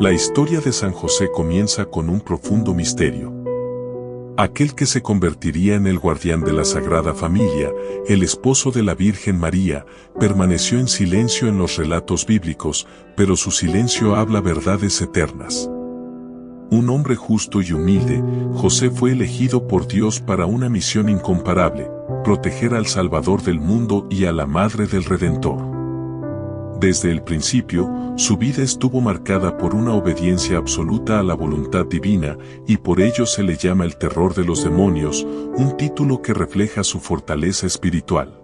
La historia de San José comienza con un profundo misterio. Aquel que se convertiría en el guardián de la Sagrada Familia, el esposo de la Virgen María, permaneció en silencio en los relatos bíblicos, pero su silencio habla verdades eternas. Un hombre justo y humilde, José fue elegido por Dios para una misión incomparable: proteger al Salvador del mundo y a la Madre del Redentor. Desde el principio, su vida estuvo marcada por una obediencia absoluta a la voluntad divina, y por ello se le llama el terror de los demonios, un título que refleja su fortaleza espiritual.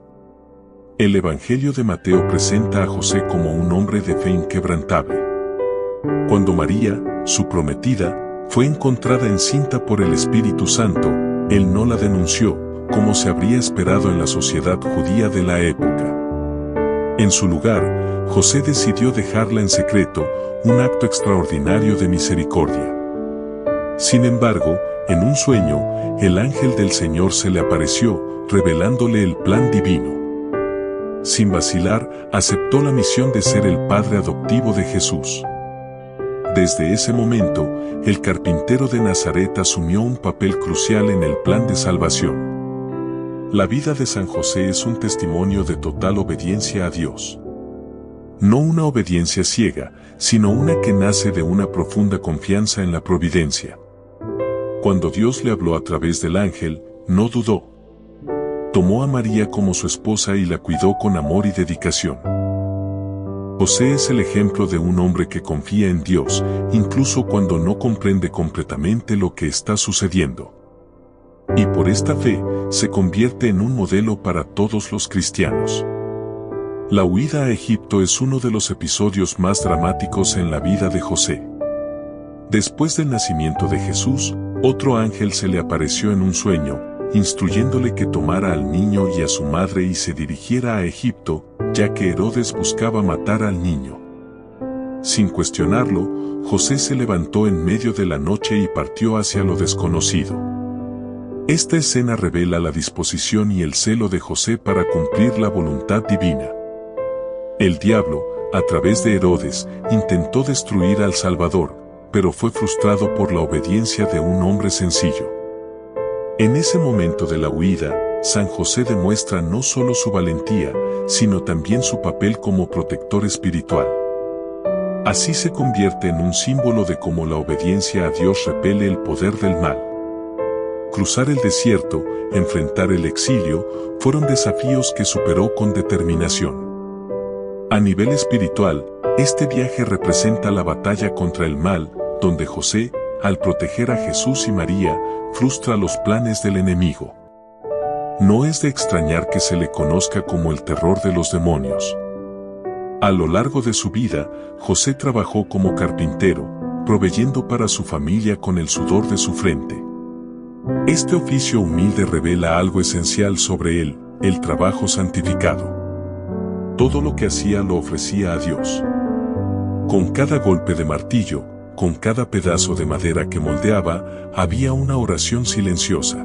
El Evangelio de Mateo presenta a José como un hombre de fe inquebrantable. Cuando María, su prometida, fue encontrada encinta por el Espíritu Santo, él no la denunció, como se habría esperado en la sociedad judía de la época. En su lugar, José decidió dejarla en secreto, un acto extraordinario de misericordia. Sin embargo, en un sueño, el ángel del Señor se le apareció, revelándole el plan divino. Sin vacilar, aceptó la misión de ser el padre adoptivo de Jesús. Desde ese momento, el carpintero de Nazaret asumió un papel crucial en el plan de salvación. La vida de San José es un testimonio de total obediencia a Dios. No una obediencia ciega, sino una que nace de una profunda confianza en la providencia. Cuando Dios le habló a través del ángel, no dudó. Tomó a María como su esposa y la cuidó con amor y dedicación. José es el ejemplo de un hombre que confía en Dios, incluso cuando no comprende completamente lo que está sucediendo. Y por esta fe, se convierte en un modelo para todos los cristianos. La huida a Egipto es uno de los episodios más dramáticos en la vida de José. Después del nacimiento de Jesús, otro ángel se le apareció en un sueño, instruyéndole que tomara al niño y a su madre y se dirigiera a Egipto, ya que Herodes buscaba matar al niño. Sin cuestionarlo, José se levantó en medio de la noche y partió hacia lo desconocido. Esta escena revela la disposición y el celo de José para cumplir la voluntad divina. El diablo, a través de Herodes, intentó destruir al Salvador, pero fue frustrado por la obediencia de un hombre sencillo. En ese momento de la huida, San José demuestra no solo su valentía, sino también su papel como protector espiritual. Así se convierte en un símbolo de cómo la obediencia a Dios repele el poder del mal. Cruzar el desierto, enfrentar el exilio, fueron desafíos que superó con determinación. A nivel espiritual, este viaje representa la batalla contra el mal, donde José, al proteger a Jesús y María, frustra los planes del enemigo. No es de extrañar que se le conozca como el terror de los demonios. A lo largo de su vida, José trabajó como carpintero, proveyendo para su familia con el sudor de su frente. Este oficio humilde revela algo esencial sobre él: el trabajo santificado. Todo lo que hacía lo ofrecía a Dios. Con cada golpe de martillo, con cada pedazo de madera que moldeaba, había una oración silenciosa.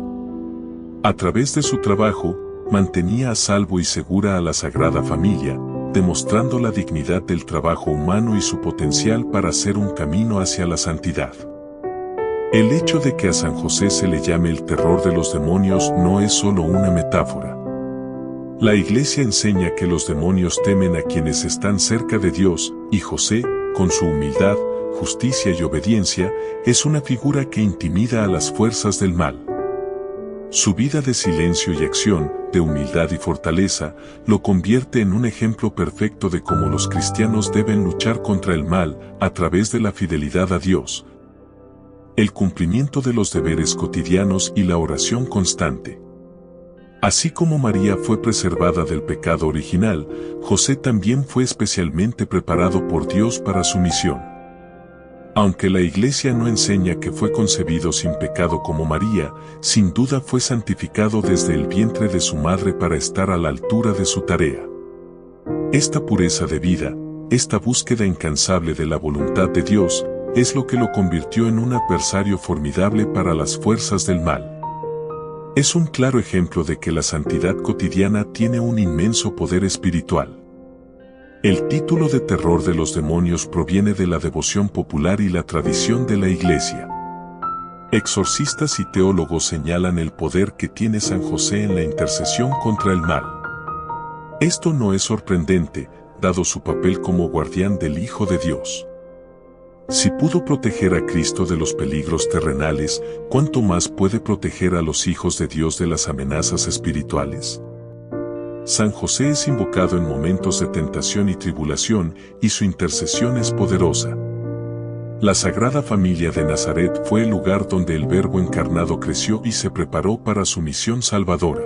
A través de su trabajo, mantenía a salvo y segura a la Sagrada Familia, demostrando la dignidad del trabajo humano y su potencial para hacer un camino hacia la santidad. El hecho de que a San José se le llame el terror de los demonios no es solo una metáfora. La Iglesia enseña que los demonios temen a quienes están cerca de Dios, y José, con su humildad, justicia y obediencia, es una figura que intimida a las fuerzas del mal. Su vida de silencio y acción, de humildad y fortaleza, lo convierte en un ejemplo perfecto de cómo los cristianos deben luchar contra el mal, a través de la fidelidad a Dios, el cumplimiento de los deberes cotidianos y la oración constante. Así como María fue preservada del pecado original, José también fue especialmente preparado por Dios para su misión. Aunque la Iglesia no enseña que fue concebido sin pecado como María, sin duda fue santificado desde el vientre de su madre para estar a la altura de su tarea. Esta pureza de vida, esta búsqueda incansable de la voluntad de Dios, es lo que lo convirtió en un adversario formidable para las fuerzas del mal. Es un claro ejemplo de que la santidad cotidiana tiene un inmenso poder espiritual. El título de terror de los demonios proviene de la devoción popular y la tradición de la Iglesia. Exorcistas y teólogos señalan el poder que tiene San José en la intercesión contra el mal. Esto no es sorprendente, dado su papel como guardián del Hijo de Dios. Si pudo proteger a Cristo de los peligros terrenales, ¿cuánto más puede proteger a los hijos de Dios de las amenazas espirituales? San José es invocado en momentos de tentación y tribulación, y su intercesión es poderosa. La Sagrada Familia de Nazaret fue el lugar donde el Verbo encarnado creció y se preparó para su misión salvadora.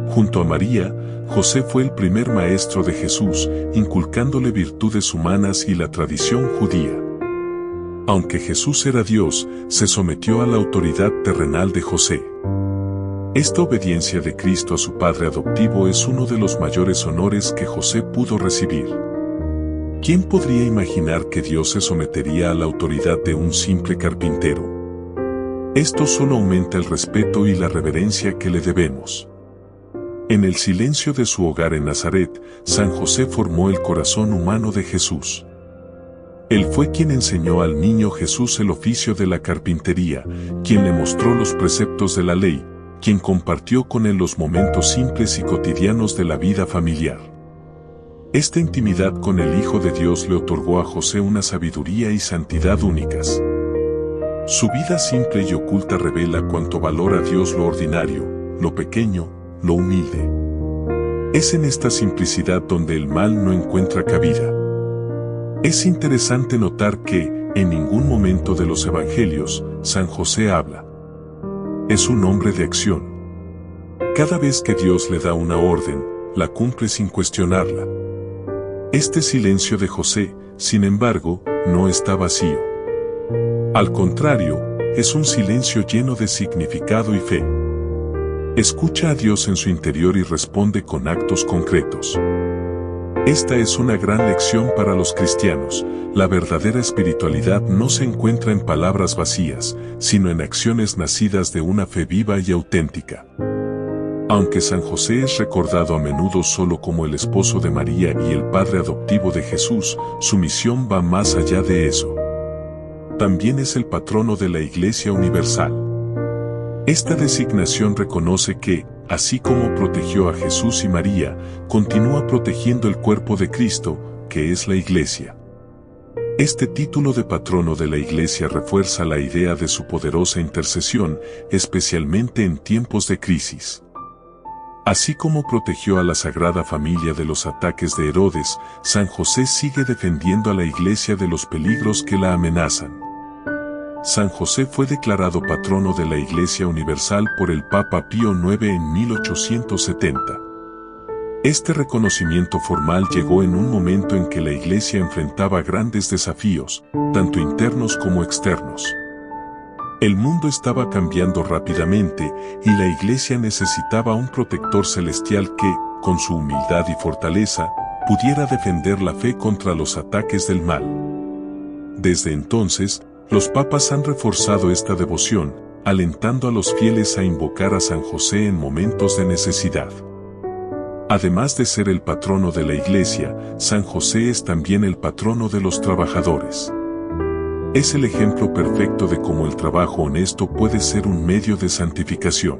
Junto a María, José fue el primer maestro de Jesús, inculcándole virtudes humanas y la tradición judía. Aunque Jesús era Dios, se sometió a la autoridad terrenal de José. Esta obediencia de Cristo a su Padre adoptivo es uno de los mayores honores que José pudo recibir. ¿Quién podría imaginar que Dios se sometería a la autoridad de un simple carpintero? Esto solo aumenta el respeto y la reverencia que le debemos. En el silencio de su hogar en Nazaret, San José formó el corazón humano de Jesús. Él fue quien enseñó al niño Jesús el oficio de la carpintería, quien le mostró los preceptos de la ley, quien compartió con él los momentos simples y cotidianos de la vida familiar. Esta intimidad con el Hijo de Dios le otorgó a José una sabiduría y santidad únicas. Su vida simple y oculta revela cuánto valora Dios lo ordinario, lo pequeño, lo humilde. Es en esta simplicidad donde el mal no encuentra cabida. Es interesante notar que, en ningún momento de los evangelios, San José habla. Es un hombre de acción. Cada vez que Dios le da una orden, la cumple sin cuestionarla. Este silencio de José, sin embargo, no está vacío. Al contrario, es un silencio lleno de significado y fe. Escucha a Dios en su interior y responde con actos concretos. Esta es una gran lección para los cristianos. La verdadera espiritualidad no se encuentra en palabras vacías, sino en acciones nacidas de una fe viva y auténtica. Aunque San José es recordado a menudo solo como el esposo de María y el padre adoptivo de Jesús, su misión va más allá de eso. También es el patrono de la Iglesia Universal. Esta designación reconoce que, así como protegió a Jesús y María, continúa protegiendo el cuerpo de Cristo, que es la Iglesia. Este título de patrono de la Iglesia refuerza la idea de su poderosa intercesión, especialmente en tiempos de crisis. Así como protegió a la Sagrada Familia de los ataques de Herodes, San José sigue defendiendo a la Iglesia de los peligros que la amenazan. San José fue declarado patrono de la Iglesia Universal por el Papa Pío IX en 1870. Este reconocimiento formal llegó en un momento en que la Iglesia enfrentaba grandes desafíos, tanto internos como externos. El mundo estaba cambiando rápidamente y la Iglesia necesitaba un protector celestial que, con su humildad y fortaleza, pudiera defender la fe contra los ataques del mal. Desde entonces, los papas han reforzado esta devoción, alentando a los fieles a invocar a San José en momentos de necesidad. Además de ser el patrono de la Iglesia, San José es también el patrono de los trabajadores. Es el ejemplo perfecto de cómo el trabajo honesto puede ser un medio de santificación.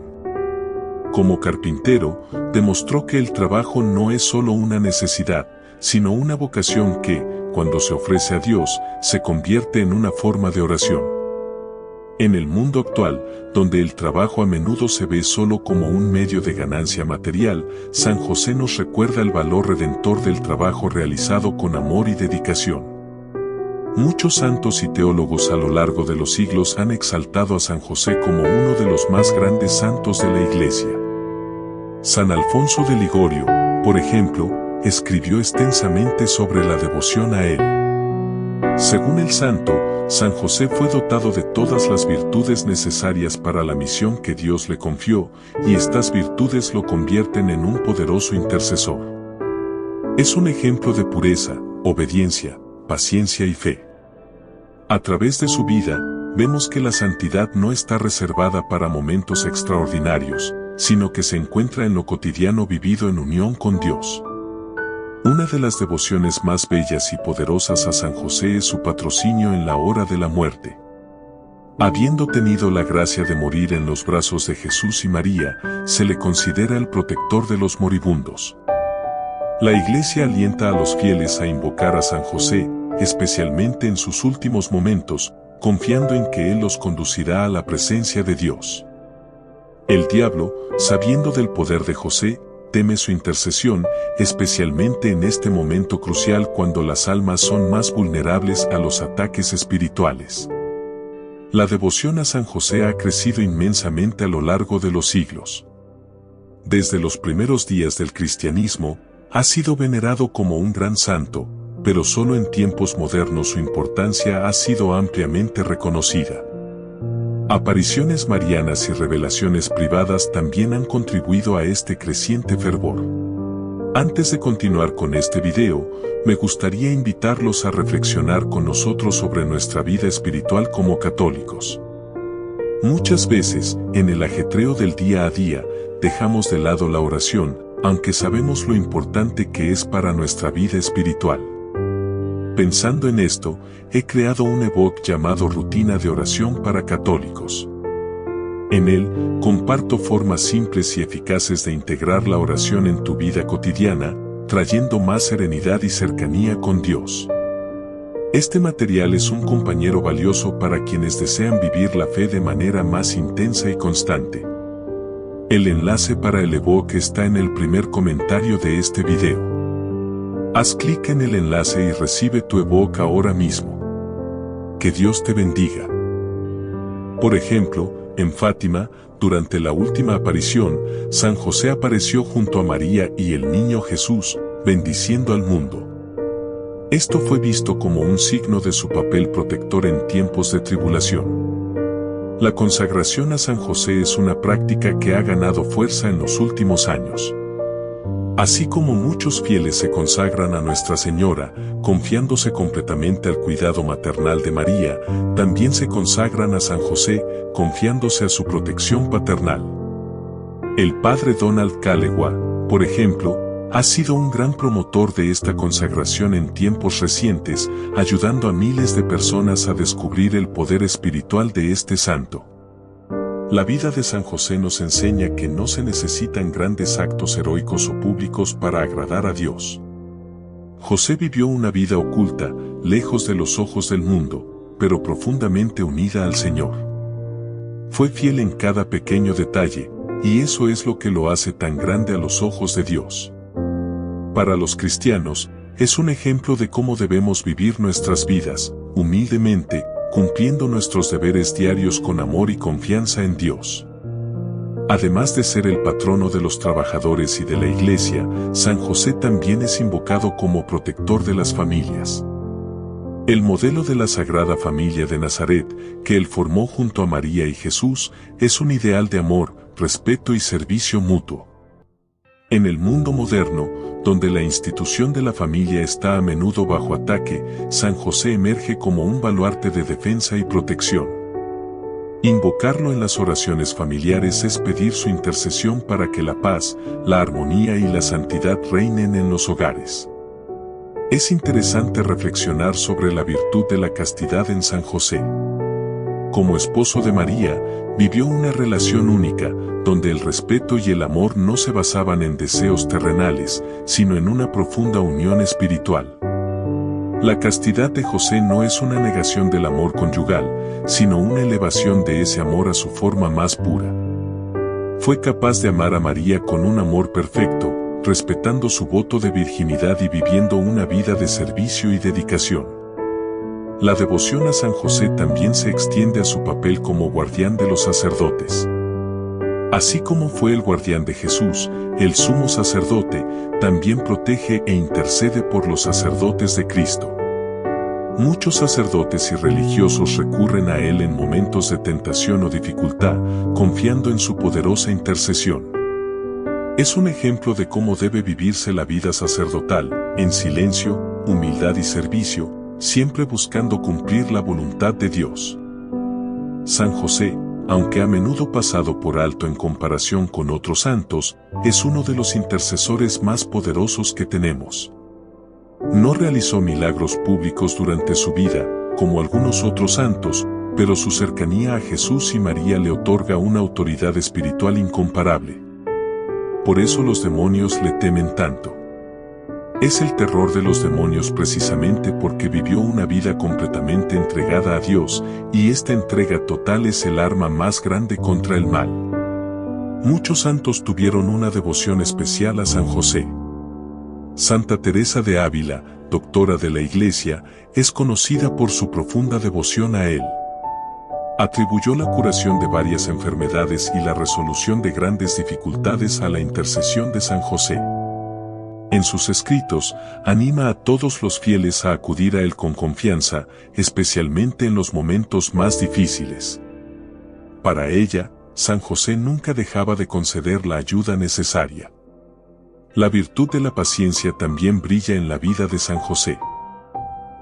Como carpintero, demostró que el trabajo no es solo una necesidad, sino una vocación que, cuando se ofrece a Dios, se convierte en una forma de oración. En el mundo actual, donde el trabajo a menudo se ve solo como un medio de ganancia material, San José nos recuerda el valor redentor del trabajo realizado con amor y dedicación. Muchos santos y teólogos a lo largo de los siglos han exaltado a San José como uno de los más grandes santos de la Iglesia. San Alfonso de Ligorio, por ejemplo, escribió extensamente sobre la devoción a él. Según el santo, San José fue dotado de todas las virtudes necesarias para la misión que Dios le confió, y estas virtudes lo convierten en un poderoso intercesor. Es un ejemplo de pureza, obediencia, paciencia y fe. A través de su vida, vemos que la santidad no está reservada para momentos extraordinarios, sino que se encuentra en lo cotidiano vivido en unión con Dios. Una de las devociones más bellas y poderosas a San José es su patrocinio en la hora de la muerte. Habiendo tenido la gracia de morir en los brazos de Jesús y María, se le considera el protector de los moribundos. La Iglesia alienta a los fieles a invocar a San José, especialmente en sus últimos momentos, confiando en que Él los conducirá a la presencia de Dios. El diablo, sabiendo del poder de José, teme su intercesión, especialmente en este momento crucial cuando las almas son más vulnerables a los ataques espirituales. La devoción a San José ha crecido inmensamente a lo largo de los siglos. Desde los primeros días del cristianismo, ha sido venerado como un gran santo, pero solo en tiempos modernos su importancia ha sido ampliamente reconocida. Apariciones marianas y revelaciones privadas también han contribuido a este creciente fervor. Antes de continuar con este video, me gustaría invitarlos a reflexionar con nosotros sobre nuestra vida espiritual como católicos. Muchas veces, en el ajetreo del día a día, dejamos de lado la oración, aunque sabemos lo importante que es para nuestra vida espiritual. Pensando en esto, he creado un ebook llamado Rutina de Oración para Católicos. En él, comparto formas simples y eficaces de integrar la oración en tu vida cotidiana, trayendo más serenidad y cercanía con Dios. Este material es un compañero valioso para quienes desean vivir la fe de manera más intensa y constante. El enlace para el ebook está en el primer comentario de este video. Haz clic en el enlace y recibe tu ebook ahora mismo. Que Dios te bendiga. Por ejemplo, en Fátima, durante la última aparición, San José apareció junto a María y el niño Jesús, bendiciendo al mundo. Esto fue visto como un signo de su papel protector en tiempos de tribulación. La consagración a San José es una práctica que ha ganado fuerza en los últimos años. Así como muchos fieles se consagran a Nuestra Señora, confiándose completamente al cuidado maternal de María, también se consagran a San José, confiándose a su protección paternal. El padre Donald Calewa, por ejemplo, ha sido un gran promotor de esta consagración en tiempos recientes, ayudando a miles de personas a descubrir el poder espiritual de este santo. La vida de San José nos enseña que no se necesitan grandes actos heroicos o públicos para agradar a Dios. José vivió una vida oculta, lejos de los ojos del mundo, pero profundamente unida al Señor. Fue fiel en cada pequeño detalle, y eso es lo que lo hace tan grande a los ojos de Dios. Para los cristianos, es un ejemplo de cómo debemos vivir nuestras vidas, humildemente, cumpliendo nuestros deberes diarios con amor y confianza en Dios. Además de ser el patrono de los trabajadores y de la Iglesia, San José también es invocado como protector de las familias. El modelo de la Sagrada Familia de Nazaret, que él formó junto a María y Jesús, es un ideal de amor, respeto y servicio mutuo. En el mundo moderno, donde la institución de la familia está a menudo bajo ataque, San José emerge como un baluarte de defensa y protección. Invocarlo en las oraciones familiares es pedir su intercesión para que la paz, la armonía y la santidad reinen en los hogares. Es interesante reflexionar sobre la virtud de la castidad en San José. Como esposo de María, vivió una relación única, donde el respeto y el amor no se basaban en deseos terrenales, sino en una profunda unión espiritual. La castidad de José no es una negación del amor conyugal, sino una elevación de ese amor a su forma más pura. Fue capaz de amar a María con un amor perfecto, respetando su voto de virginidad y viviendo una vida de servicio y dedicación. La devoción a San José también se extiende a su papel como guardián de los sacerdotes. Así como fue el guardián de Jesús, el sumo sacerdote, también protege e intercede por los sacerdotes de Cristo. Muchos sacerdotes y religiosos recurren a él en momentos de tentación o dificultad, confiando en su poderosa intercesión. Es un ejemplo de cómo debe vivirse la vida sacerdotal, en silencio, humildad y servicio, siempre buscando cumplir la voluntad de Dios. San José, aunque a menudo pasado por alto en comparación con otros santos, es uno de los intercesores más poderosos que tenemos. No realizó milagros públicos durante su vida, como algunos otros santos, pero su cercanía a Jesús y María le otorga una autoridad espiritual incomparable. Por eso los demonios le temen tanto. Es el terror de los demonios precisamente porque vivió una vida completamente entregada a Dios, y esta entrega total es el arma más grande contra el mal. Muchos santos tuvieron una devoción especial a San José. Santa Teresa de Ávila, doctora de la Iglesia, es conocida por su profunda devoción a él. Atribuyó la curación de varias enfermedades y la resolución de grandes dificultades a la intercesión de San José. En sus escritos, anima a todos los fieles a acudir a él con confianza, especialmente en los momentos más difíciles. Para ella, San José nunca dejaba de conceder la ayuda necesaria. La virtud de la paciencia también brilla en la vida de San José.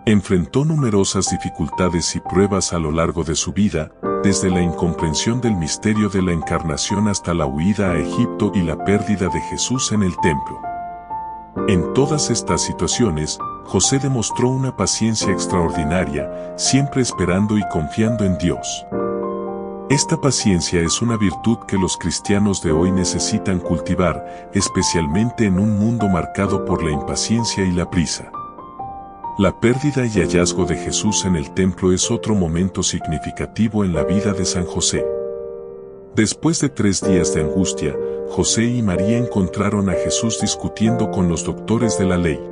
Enfrentó numerosas dificultades y pruebas a lo largo de su vida, desde la incomprensión del misterio de la encarnación hasta la huida a Egipto y la pérdida de Jesús en el templo. En todas estas situaciones, José demostró una paciencia extraordinaria, siempre esperando y confiando en Dios. Esta paciencia es una virtud que los cristianos de hoy necesitan cultivar, especialmente en un mundo marcado por la impaciencia y la prisa. La pérdida y hallazgo de Jesús en el templo es otro momento significativo en la vida de San José. Después de 3 días de angustia, José y María encontraron a Jesús discutiendo con los doctores de la ley.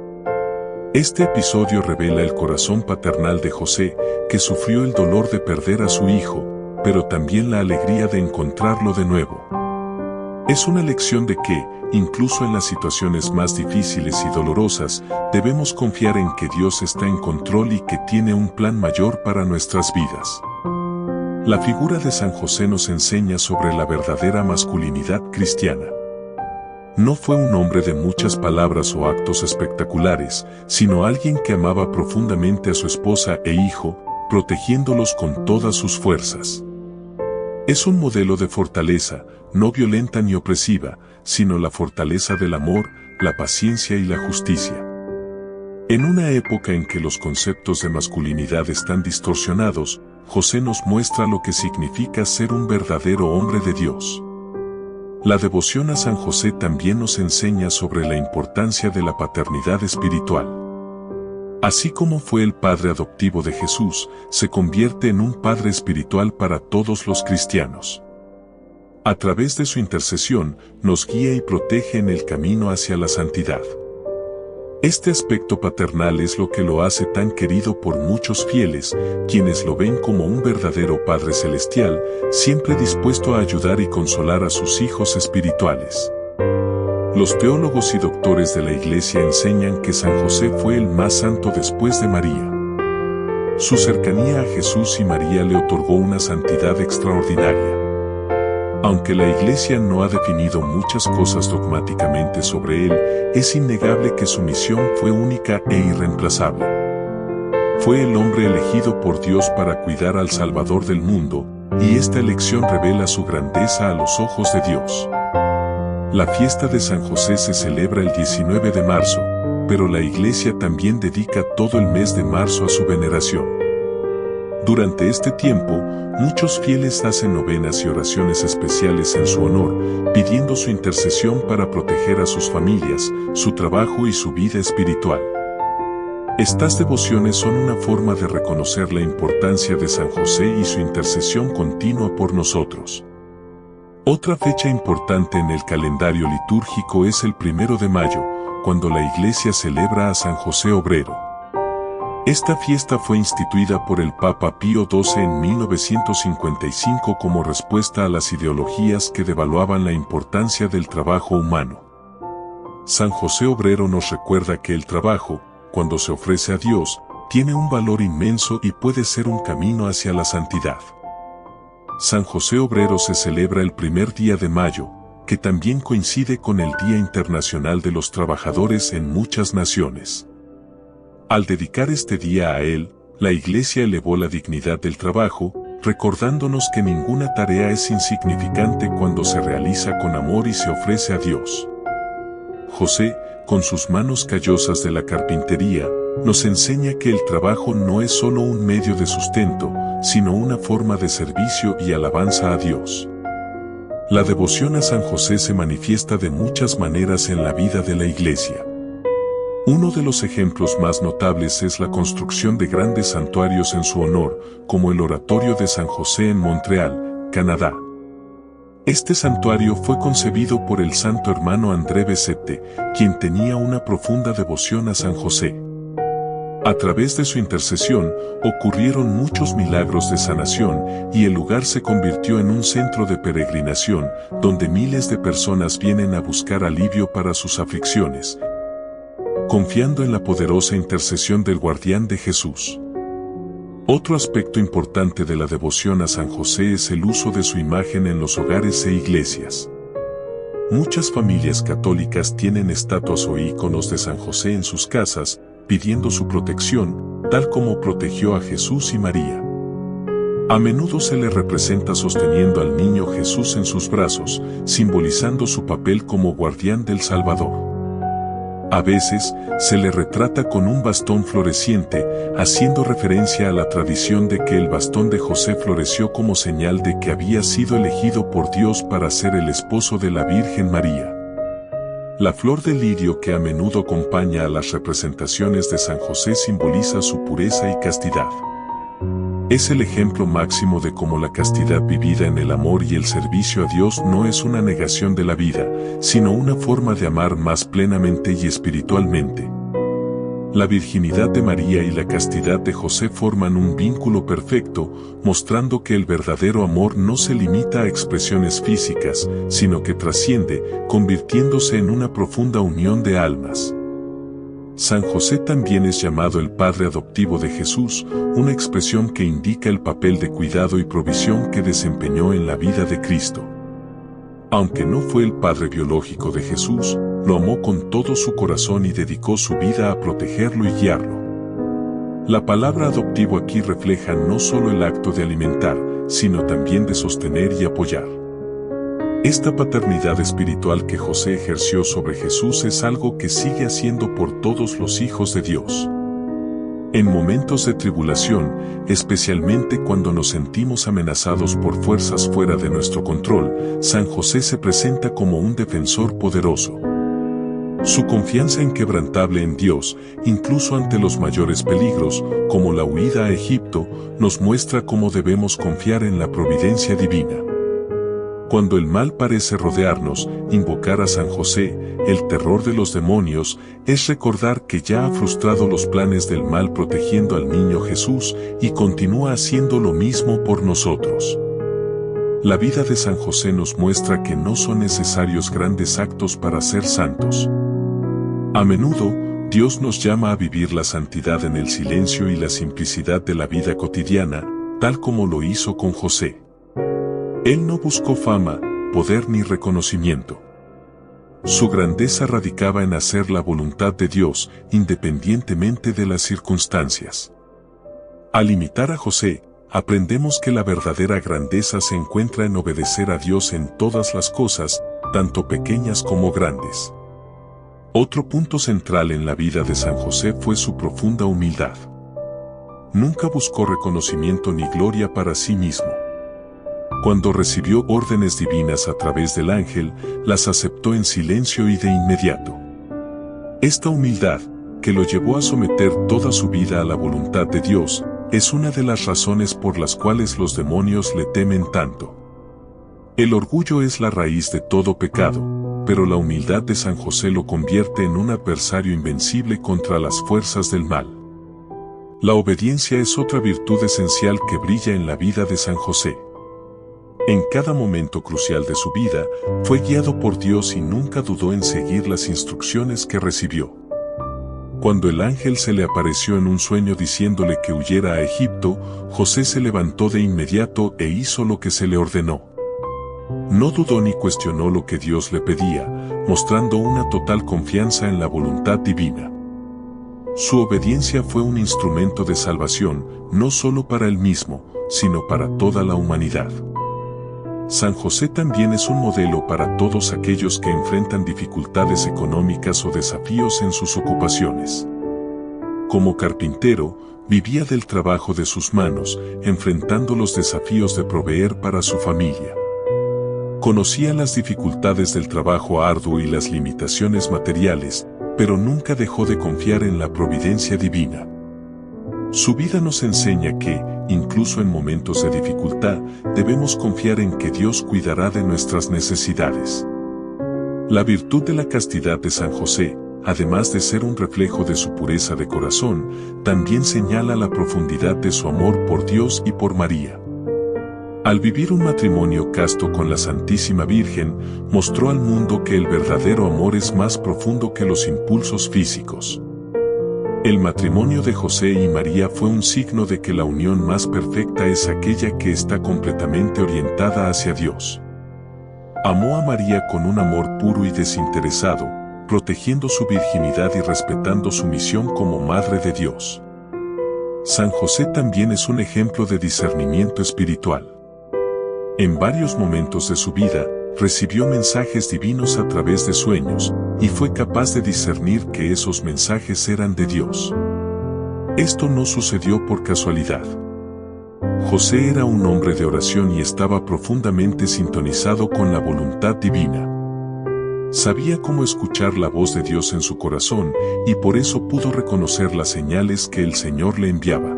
Este episodio revela el corazón paternal de José, que sufrió el dolor de perder a su hijo, pero también la alegría de encontrarlo de nuevo. Es una lección de que, incluso en las situaciones más difíciles y dolorosas, debemos confiar en que Dios está en control y que tiene un plan mayor para nuestras vidas. La figura de San José nos enseña sobre la verdadera masculinidad cristiana. No fue un hombre de muchas palabras o actos espectaculares, sino alguien que amaba profundamente a su esposa e hijo, protegiéndolos con todas sus fuerzas. Es un modelo de fortaleza, no violenta ni opresiva, sino la fortaleza del amor, la paciencia y la justicia. En una época en que los conceptos de masculinidad están distorsionados, José nos muestra lo que significa ser un verdadero hombre de Dios. La devoción a San José también nos enseña sobre la importancia de la paternidad espiritual. Así como fue el padre adoptivo de Jesús, se convierte en un padre espiritual para todos los cristianos. A través de su intercesión, nos guía y protege en el camino hacia la santidad. Este aspecto paternal es lo que lo hace tan querido por muchos fieles, quienes lo ven como un verdadero Padre Celestial, siempre dispuesto a ayudar y consolar a sus hijos espirituales. Los teólogos y doctores de la Iglesia enseñan que San José fue el más santo después de María. Su cercanía a Jesús y María le otorgó una santidad extraordinaria. Aunque la Iglesia no ha definido muchas cosas dogmáticamente sobre él, es innegable que su misión fue única e irreemplazable. Fue el hombre elegido por Dios para cuidar al Salvador del mundo, y esta elección revela su grandeza a los ojos de Dios. La fiesta de San José se celebra el 19 de marzo, pero la Iglesia también dedica todo el mes de marzo a su veneración. Durante este tiempo, muchos fieles hacen novenas y oraciones especiales en su honor, pidiendo su intercesión para proteger a sus familias, su trabajo y su vida espiritual. Estas devociones son una forma de reconocer la importancia de San José y su intercesión continua por nosotros. Otra fecha importante en el calendario litúrgico es el 1 de mayo, cuando la Iglesia celebra a San José Obrero. Esta fiesta fue instituida por el Papa Pío XII en 1955 como respuesta a las ideologías que devaluaban la importancia del trabajo humano. San José Obrero nos recuerda que el trabajo, cuando se ofrece a Dios, tiene un valor inmenso y puede ser un camino hacia la santidad. San José Obrero se celebra el primer día de mayo, que también coincide con el Día Internacional de los Trabajadores en muchas naciones. Al dedicar este día a él, la Iglesia elevó la dignidad del trabajo, recordándonos que ninguna tarea es insignificante cuando se realiza con amor y se ofrece a Dios. José, con sus manos callosas de la carpintería, nos enseña que el trabajo no es solo un medio de sustento, sino una forma de servicio y alabanza a Dios. La devoción a San José se manifiesta de muchas maneras en la vida de la Iglesia. Uno de los ejemplos más notables es la construcción de grandes santuarios en su honor, como el Oratorio de San José en Montreal, Canadá. Este santuario fue concebido por el santo hermano André Bessette, quien tenía una profunda devoción a San José. A través de su intercesión, ocurrieron muchos milagros de sanación y el lugar se convirtió en un centro de peregrinación, donde miles de personas vienen a buscar alivio para sus aflicciones, confiando en la poderosa intercesión del guardián de Jesús. Otro aspecto importante de la devoción a San José es el uso de su imagen en los hogares e iglesias. Muchas familias católicas tienen estatuas o íconos de San José en sus casas, pidiendo su protección, tal como protegió a Jesús y María. A menudo se le representa sosteniendo al niño Jesús en sus brazos, simbolizando su papel como guardián del Salvador. A veces, se le retrata con un bastón floreciente, haciendo referencia a la tradición de que el bastón de José floreció como señal de que había sido elegido por Dios para ser el esposo de la Virgen María. La flor de lirio que a menudo acompaña a las representaciones de San José simboliza su pureza y castidad. Es el ejemplo máximo de cómo la castidad vivida en el amor y el servicio a Dios no es una negación de la vida, sino una forma de amar más plenamente y espiritualmente. La virginidad de María y la castidad de José forman un vínculo perfecto, mostrando que el verdadero amor no se limita a expresiones físicas, sino que trasciende, convirtiéndose en una profunda unión de almas. San José también es llamado el padre adoptivo de Jesús, una expresión que indica el papel de cuidado y provisión que desempeñó en la vida de Cristo. Aunque no fue el padre biológico de Jesús, lo amó con todo su corazón y dedicó su vida a protegerlo y guiarlo. La palabra adoptivo aquí refleja no solo el acto de alimentar, sino también de sostener y apoyar. Esta paternidad espiritual que José ejerció sobre Jesús es algo que sigue haciendo por todos los hijos de Dios. En momentos de tribulación, especialmente cuando nos sentimos amenazados por fuerzas fuera de nuestro control, San José se presenta como un defensor poderoso. Su confianza inquebrantable en Dios, incluso ante los mayores peligros, como la huida a Egipto, nos muestra cómo debemos confiar en la providencia divina. Cuando el mal parece rodearnos, invocar a San José, el terror de los demonios, es recordar que ya ha frustrado los planes del mal protegiendo al niño Jesús y continúa haciendo lo mismo por nosotros. La vida de San José nos muestra que no son necesarios grandes actos para ser santos. A menudo, Dios nos llama a vivir la santidad en el silencio y la simplicidad de la vida cotidiana, tal como lo hizo con José. Él no buscó fama, poder ni reconocimiento. Su grandeza radicaba en hacer la voluntad de Dios, independientemente de las circunstancias. Al imitar a José, aprendemos que la verdadera grandeza se encuentra en obedecer a Dios en todas las cosas, tanto pequeñas como grandes. Otro punto central en la vida de San José fue su profunda humildad. Nunca buscó reconocimiento ni gloria para sí mismo. Cuando recibió órdenes divinas a través del ángel, las aceptó en silencio y de inmediato. Esta humildad, que lo llevó a someter toda su vida a la voluntad de Dios, es una de las razones por las cuales los demonios le temen tanto. El orgullo es la raíz de todo pecado, pero la humildad de San José lo convierte en un adversario invencible contra las fuerzas del mal. La obediencia es otra virtud esencial que brilla en la vida de San José. En cada momento crucial de su vida, fue guiado por Dios y nunca dudó en seguir las instrucciones que recibió. Cuando el ángel se le apareció en un sueño diciéndole que huyera a Egipto, José se levantó de inmediato e hizo lo que se le ordenó. No dudó ni cuestionó lo que Dios le pedía, mostrando una total confianza en la voluntad divina. Su obediencia fue un instrumento de salvación, no solo para él mismo, sino para toda la humanidad. San José también es un modelo para todos aquellos que enfrentan dificultades económicas o desafíos en sus ocupaciones. Como carpintero, vivía del trabajo de sus manos, enfrentando los desafíos de proveer para su familia. Conocía las dificultades del trabajo arduo y las limitaciones materiales, pero nunca dejó de confiar en la providencia divina. Su vida nos enseña que, incluso en momentos de dificultad, debemos confiar en que Dios cuidará de nuestras necesidades. La virtud de la castidad de San José, además de ser un reflejo de su pureza de corazón, también señala la profundidad de su amor por Dios y por María. Al vivir un matrimonio casto con la Santísima Virgen, mostró al mundo que el verdadero amor es más profundo que los impulsos físicos. El matrimonio de José y María fue un signo de que la unión más perfecta es aquella que está completamente orientada hacia Dios. Amó a María con un amor puro y desinteresado, protegiendo su virginidad y respetando su misión como Madre de Dios. San José también es un ejemplo de discernimiento espiritual. En varios momentos de su vida, recibió mensajes divinos a través de sueños, y fue capaz de discernir que esos mensajes eran de Dios. Esto no sucedió por casualidad. José era un hombre de oración y estaba profundamente sintonizado con la voluntad divina. Sabía cómo escuchar la voz de Dios en su corazón, y por eso pudo reconocer las señales que el Señor le enviaba.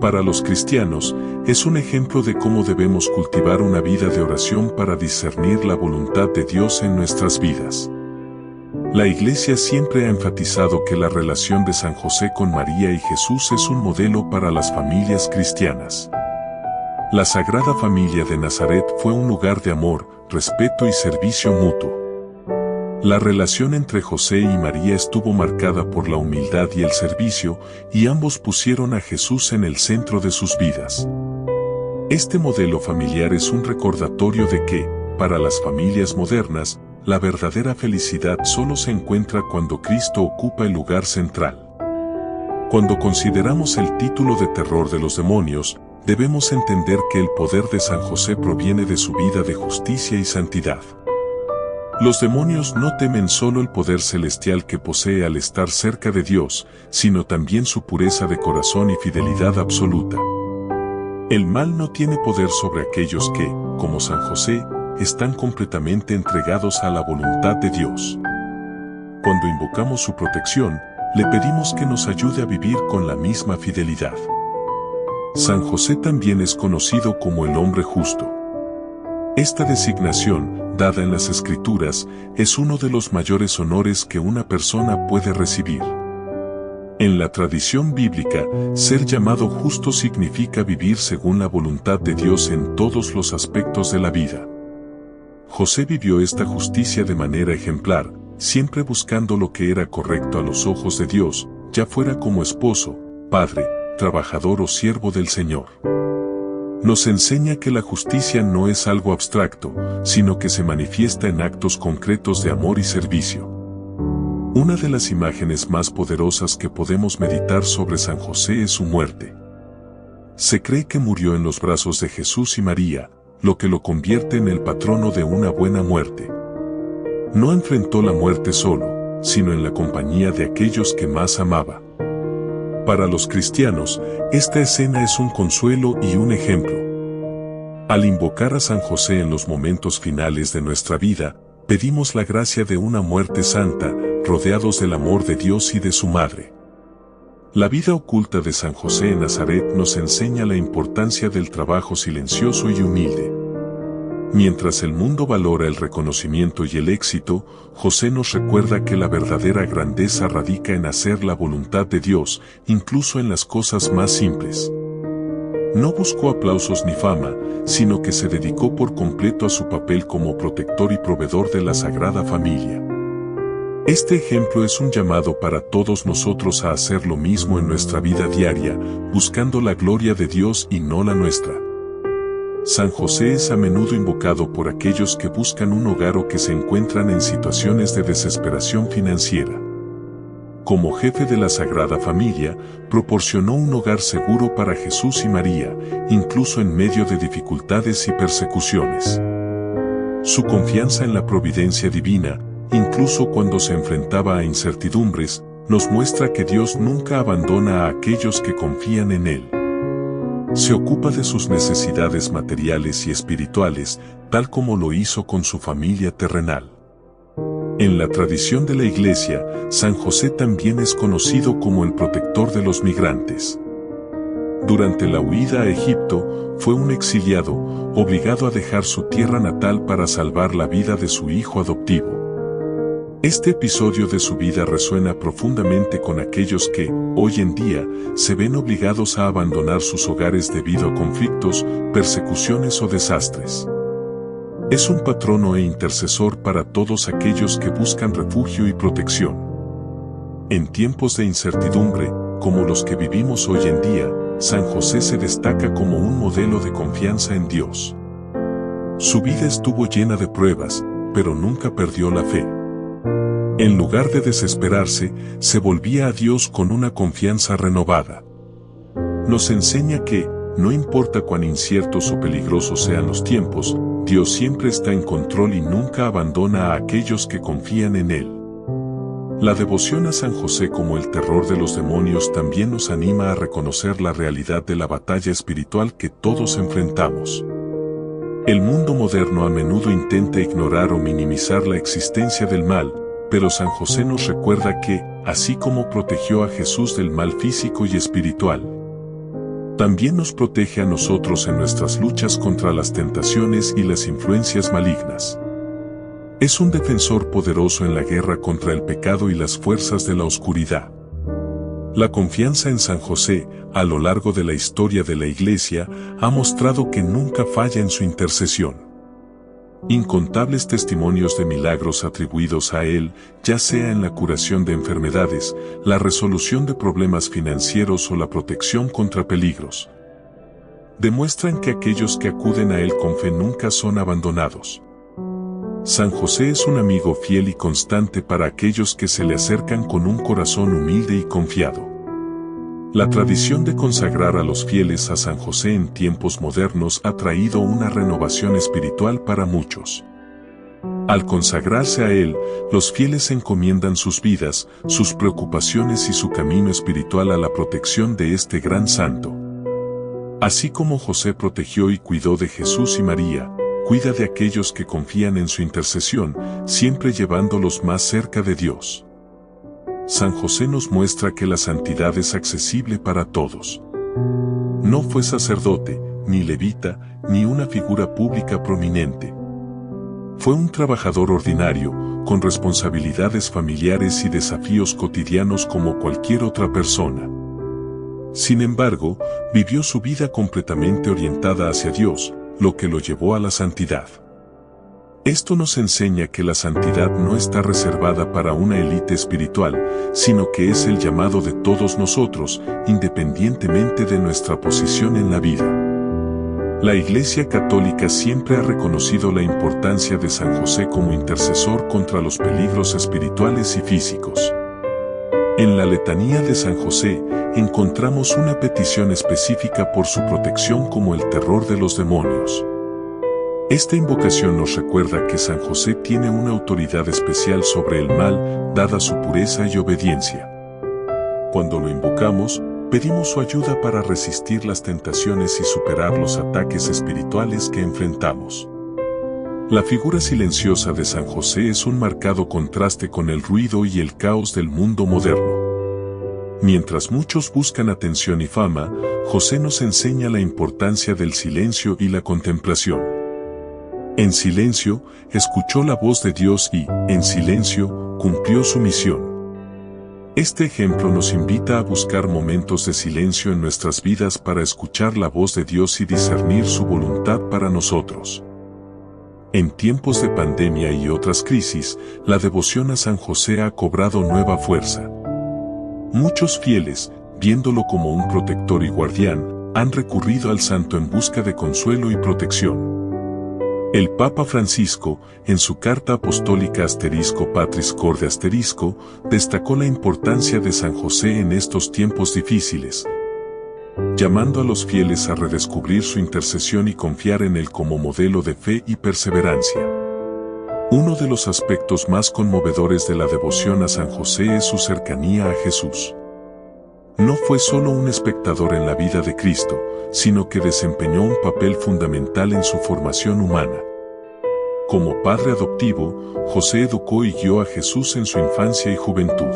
Para los cristianos, es un ejemplo de cómo debemos cultivar una vida de oración para discernir la voluntad de Dios en nuestras vidas. La Iglesia siempre ha enfatizado que la relación de San José con María y Jesús es un modelo para las familias cristianas. La Sagrada Familia de Nazaret fue un lugar de amor, respeto y servicio mutuo. La relación entre José y María estuvo marcada por la humildad y el servicio, y ambos pusieron a Jesús en el centro de sus vidas. Este modelo familiar es un recordatorio de que, para las familias modernas, la verdadera felicidad solo se encuentra cuando Cristo ocupa el lugar central. Cuando consideramos el título de terror de los demonios, debemos entender que el poder de San José proviene de su vida de justicia y santidad. Los demonios no temen solo el poder celestial que posee al estar cerca de Dios, sino también su pureza de corazón y fidelidad absoluta. El mal no tiene poder sobre aquellos que, como San José, están completamente entregados a la voluntad de Dios. Cuando invocamos su protección, le pedimos que nos ayude a vivir con la misma fidelidad. San José también es conocido como el hombre justo. Esta designación, dada en las Escrituras, es uno de los mayores honores que una persona puede recibir. En la tradición bíblica, ser llamado justo significa vivir según la voluntad de Dios en todos los aspectos de la vida. José vivió esta justicia de manera ejemplar, siempre buscando lo que era correcto a los ojos de Dios, ya fuera como esposo, padre, trabajador o siervo del Señor. Nos enseña que la justicia no es algo abstracto, sino que se manifiesta en actos concretos de amor y servicio. Una de las imágenes más poderosas que podemos meditar sobre San José es su muerte. Se cree que murió en los brazos de Jesús y María, lo que lo convierte en el patrono de una buena muerte. No enfrentó la muerte solo, sino en la compañía de aquellos que más amaba. Para los cristianos, esta escena es un consuelo y un ejemplo. Al invocar a San José en los momentos finales de nuestra vida, pedimos la gracia de una muerte santa, rodeados del amor de Dios y de su Madre. La vida oculta de San José en Nazaret nos enseña la importancia del trabajo silencioso y humilde. Mientras el mundo valora el reconocimiento y el éxito, José nos recuerda que la verdadera grandeza radica en hacer la voluntad de Dios, incluso en las cosas más simples. No buscó aplausos ni fama, sino que se dedicó por completo a su papel como protector y proveedor de la Sagrada Familia. Este ejemplo es un llamado para todos nosotros a hacer lo mismo en nuestra vida diaria, buscando la gloria de Dios y no la nuestra. San José es a menudo invocado por aquellos que buscan un hogar o que se encuentran en situaciones de desesperación financiera. como jefe de la Sagrada Familia, proporcionó un hogar seguro para Jesús y María, incluso en medio de dificultades y persecuciones. Su confianza en la providencia divina, incluso cuando se enfrentaba a incertidumbres, nos muestra que Dios nunca abandona a aquellos que confían en Él. Se ocupa de sus necesidades materiales y espirituales, tal como lo hizo con su familia terrenal. En la tradición de la Iglesia, San José también es conocido como el protector de los migrantes. Durante la huida a Egipto, fue un exiliado, obligado a dejar su tierra natal para salvar la vida de su hijo adoptivo. Este episodio de su vida resuena profundamente con aquellos que, hoy en día, se ven obligados a abandonar sus hogares debido a conflictos, persecuciones o desastres. Es un patrono e intercesor para todos aquellos que buscan refugio y protección. En tiempos de incertidumbre, como los que vivimos hoy en día, San José se destaca como un modelo de confianza en Dios. Su vida estuvo llena de pruebas, pero nunca perdió la fe. En lugar de desesperarse, se volvía a Dios con una confianza renovada. Nos enseña que, no importa cuán inciertos o peligrosos sean los tiempos, Dios siempre está en control y nunca abandona a aquellos que confían en Él. La devoción a San José como el terror de los demonios también nos anima a reconocer la realidad de la batalla espiritual que todos enfrentamos. El mundo moderno a menudo intenta ignorar o minimizar la existencia del mal, pero San José nos recuerda que, así como protegió a Jesús del mal físico y espiritual, también nos protege a nosotros en nuestras luchas contra las tentaciones y las influencias malignas. Es un defensor poderoso en la guerra contra el pecado y las fuerzas de la oscuridad. La confianza en San José, a lo largo de la historia de la Iglesia, ha mostrado que nunca falla en su intercesión. Incontables testimonios de milagros atribuidos a él, ya sea en la curación de enfermedades, la resolución de problemas financieros o la protección contra peligros, demuestran que aquellos que acuden a él con fe nunca son abandonados. San José es un amigo fiel y constante para aquellos que se le acercan con un corazón humilde y confiado. La tradición de consagrar a los fieles a San José en tiempos modernos ha traído una renovación espiritual para muchos. Al consagrarse a él, los fieles encomiendan sus vidas, sus preocupaciones y su camino espiritual a la protección de este gran santo. Así como José protegió y cuidó de Jesús y María, cuida de aquellos que confían en su intercesión, siempre llevándolos más cerca de Dios. San José nos muestra que la santidad es accesible para todos. No fue sacerdote, ni levita, ni una figura pública prominente. Fue un trabajador ordinario, con responsabilidades familiares y desafíos cotidianos como cualquier otra persona. Sin embargo, vivió su vida completamente orientada hacia Dios, lo que lo llevó a la santidad. Esto nos enseña que la santidad no está reservada para una élite espiritual, sino que es el llamado de todos nosotros, independientemente de nuestra posición en la vida. La Iglesia Católica siempre ha reconocido la importancia de San José como intercesor contra los peligros espirituales y físicos. En la letanía de San José, encontramos una petición específica por su protección como el terror de los demonios. Esta invocación nos recuerda que San José tiene una autoridad especial sobre el mal, dada su pureza y obediencia. Cuando lo invocamos, pedimos su ayuda para resistir las tentaciones y superar los ataques espirituales que enfrentamos. La figura silenciosa de San José es un marcado contraste con el ruido y el caos del mundo moderno. Mientras muchos buscan atención y fama, José nos enseña la importancia del silencio y la contemplación. En silencio, escuchó la voz de Dios y, en silencio, cumplió su misión. Este ejemplo nos invita a buscar momentos de silencio en nuestras vidas para escuchar la voz de Dios y discernir su voluntad para nosotros. En tiempos de pandemia y otras crisis, la devoción a San José ha cobrado nueva fuerza. Muchos fieles, viéndolo como un protector y guardián, han recurrido al santo en busca de consuelo y protección. El Papa Francisco, en su carta apostólica Patris Corde destacó la importancia de San José en estos tiempos difíciles, llamando a los fieles a redescubrir su intercesión y confiar en él como modelo de fe y perseverancia. Uno de los aspectos más conmovedores de la devoción a San José es su cercanía a Jesús. No fue solo un espectador en la vida de Cristo, sino que desempeñó un papel fundamental en su formación humana. Como padre adoptivo, José educó y guió a Jesús en su infancia y juventud.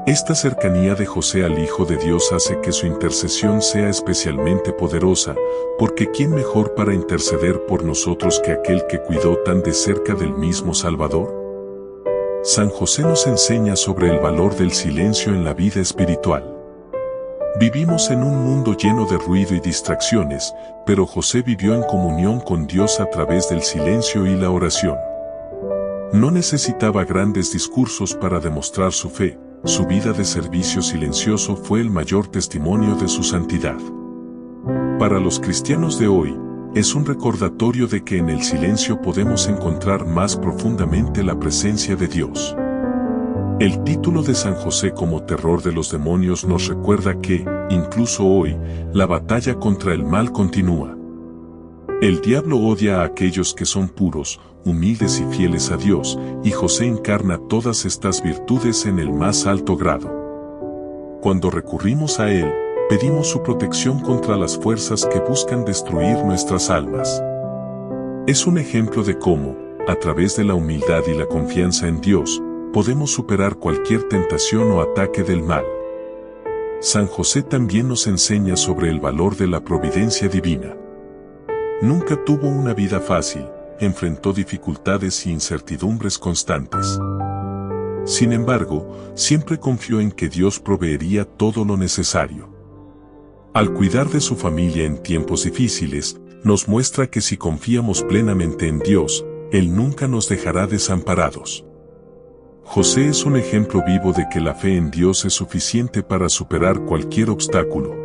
Esta cercanía de José al Hijo de Dios hace que su intercesión sea especialmente poderosa, porque ¿quién mejor para interceder por nosotros que aquel que cuidó tan de cerca del mismo Salvador? San José nos enseña sobre el valor del silencio en la vida espiritual. Vivimos en un mundo lleno de ruido y distracciones, pero José vivió en comunión con Dios a través del silencio y la oración. No necesitaba grandes discursos para demostrar su fe, su vida de servicio silencioso fue el mayor testimonio de su santidad. Para los cristianos de hoy, es un recordatorio de que en el silencio podemos encontrar más profundamente la presencia de Dios. El título de San José como terror de los demonios nos recuerda que, incluso hoy, la batalla contra el mal continúa. El diablo odia a aquellos que son puros, humildes y fieles a Dios, y José encarna todas estas virtudes en el más alto grado. Cuando recurrimos a él, pedimos su protección contra las fuerzas que buscan destruir nuestras almas. Es un ejemplo de cómo, a través de la humildad y la confianza en Dios, podemos superar cualquier tentación o ataque del mal. San José también nos enseña sobre el valor de la providencia divina. Nunca tuvo una vida fácil, enfrentó dificultades e incertidumbres constantes. Sin embargo, siempre confió en que Dios proveería todo lo necesario. Al cuidar de su familia en tiempos difíciles, nos muestra que si confiamos plenamente en Dios, Él nunca nos dejará desamparados. José es un ejemplo vivo de que la fe en Dios es suficiente para superar cualquier obstáculo.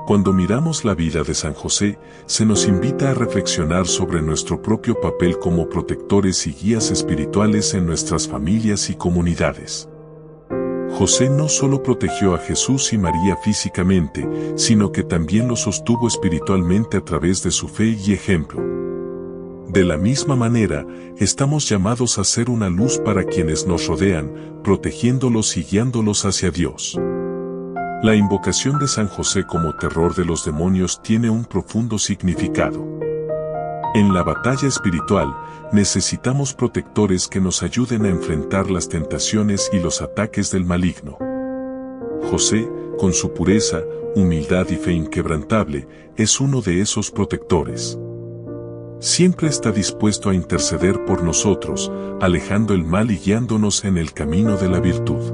Cuando miramos la vida de San José, se nos invita a reflexionar sobre nuestro propio papel como protectores y guías espirituales en nuestras familias y comunidades. José no solo protegió a Jesús y María físicamente, sino que también los sostuvo espiritualmente a través de su fe y ejemplo. De la misma manera, estamos llamados a ser una luz para quienes nos rodean, protegiéndolos y guiándolos hacia Dios. La invocación de San José como terror de los demonios tiene un profundo significado. En la batalla espiritual, necesitamos protectores que nos ayuden a enfrentar las tentaciones y los ataques del maligno. José, con su pureza, humildad y fe inquebrantable, es uno de esos protectores. Siempre está dispuesto a interceder por nosotros, alejando el mal y guiándonos en el camino de la virtud.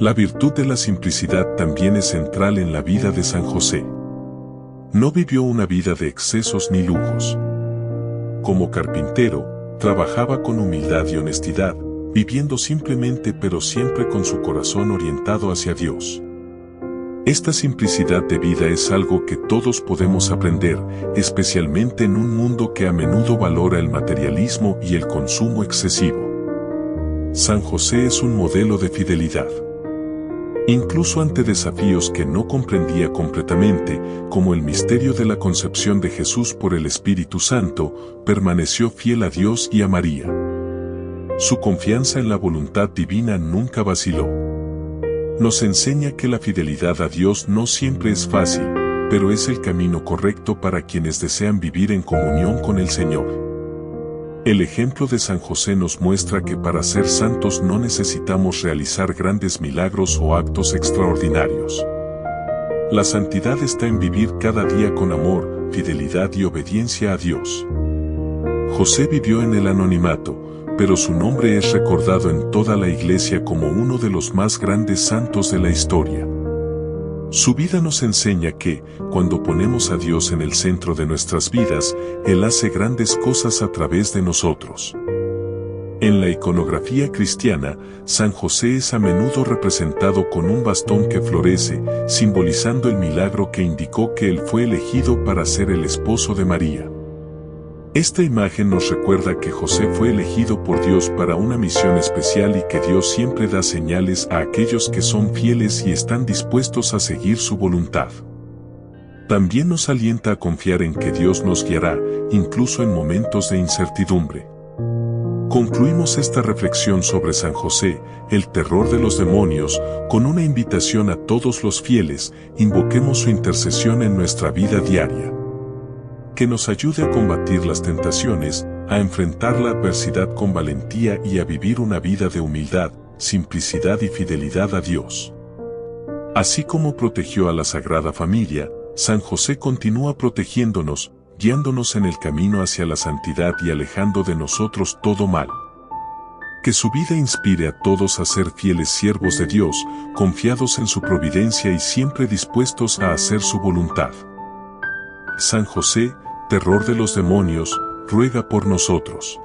La virtud de la simplicidad también es central en la vida de San José. No vivió una vida de excesos ni lujos. Como carpintero, trabajaba con humildad y honestidad, viviendo simplemente pero siempre con su corazón orientado hacia Dios. Esta simplicidad de vida es algo que todos podemos aprender, especialmente en un mundo que a menudo valora el materialismo y el consumo excesivo. San José es un modelo de fidelidad. Incluso ante desafíos que no comprendía completamente, como el misterio de la concepción de Jesús por el Espíritu Santo, permaneció fiel a Dios y a María. Su confianza en la voluntad divina nunca vaciló. Nos enseña que la fidelidad a Dios no siempre es fácil, pero es el camino correcto para quienes desean vivir en comunión con el Señor. El ejemplo de San José nos muestra que para ser santos no necesitamos realizar grandes milagros o actos extraordinarios. La santidad está en vivir cada día con amor, fidelidad y obediencia a Dios. José vivió en el anonimato, pero su nombre es recordado en toda la Iglesia como uno de los más grandes santos de la historia. Su vida nos enseña que, cuando ponemos a Dios en el centro de nuestras vidas, Él hace grandes cosas a través de nosotros. En la iconografía cristiana, San José es a menudo representado con un bastón que florece, simbolizando el milagro que indicó que él fue elegido para ser el esposo de María. Esta imagen nos recuerda que José fue elegido por Dios para una misión especial y que Dios siempre da señales a aquellos que son fieles y están dispuestos a seguir su voluntad. También nos alienta a confiar en que Dios nos guiará, incluso en momentos de incertidumbre. Concluimos esta reflexión sobre San José, el terror de los demonios, con una invitación a todos los fieles: invoquemos su intercesión en nuestra vida diaria. Que nos ayude a combatir las tentaciones, a enfrentar la adversidad con valentía y a vivir una vida de humildad, simplicidad y fidelidad a Dios. Así como protegió a la Sagrada Familia, San José continúa protegiéndonos, guiándonos en el camino hacia la santidad y alejando de nosotros todo mal. Que su vida inspire a todos a ser fieles siervos de Dios, confiados en su providencia y siempre dispuestos a hacer su voluntad. San José, terror de los demonios, ruega por nosotros.